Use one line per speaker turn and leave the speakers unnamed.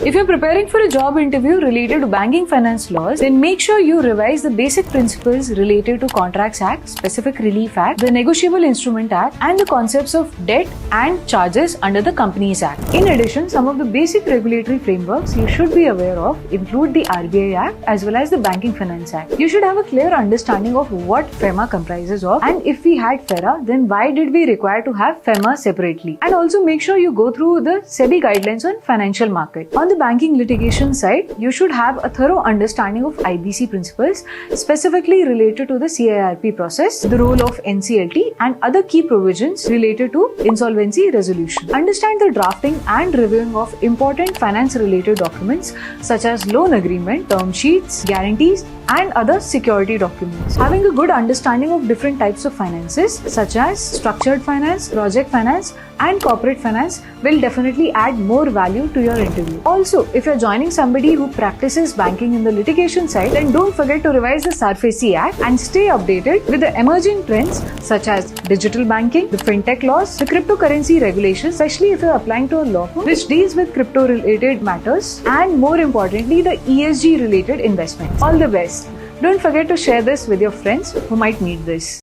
If you're preparing for a job interview related to banking finance laws, then make sure you revise the basic principles related to Contracts Act, Specific Relief Act, the Negotiable Instrument Act, and the concepts of debt and charges under the Companies Act. In addition, some of the basic regulatory frameworks you should be aware of include the RBI Act as well as the Banking Finance Act. You should have a clear understanding of what FEMA comprises of, and if we had FERA, then why did we require to have FEMA separately? And also make sure you go through the SEBI guidelines on financial market. On the banking litigation side, you should have a thorough understanding of IBC principles, specifically related to the CIRP process, the role of NCLT, and other key provisions related to insolvency resolution. Understand the drafting and reviewing of important finance-related documents such as loan agreement, term sheets, guarantees, and other security documents. Having a good understanding of different types of finances such as structured finance, project finance, and corporate finance will definitely add more value to your interview. Also, if you're joining somebody who practices banking in the litigation side, then don't forget to revise the SARFAESI Act and stay updated with the emerging trends such as digital banking, the fintech laws, the cryptocurrency regulations, especially if you're applying to a law firm which deals with crypto-related matters, and more importantly, the ESG-related investments. All the best. Don't forget to share this with your friends who might need this.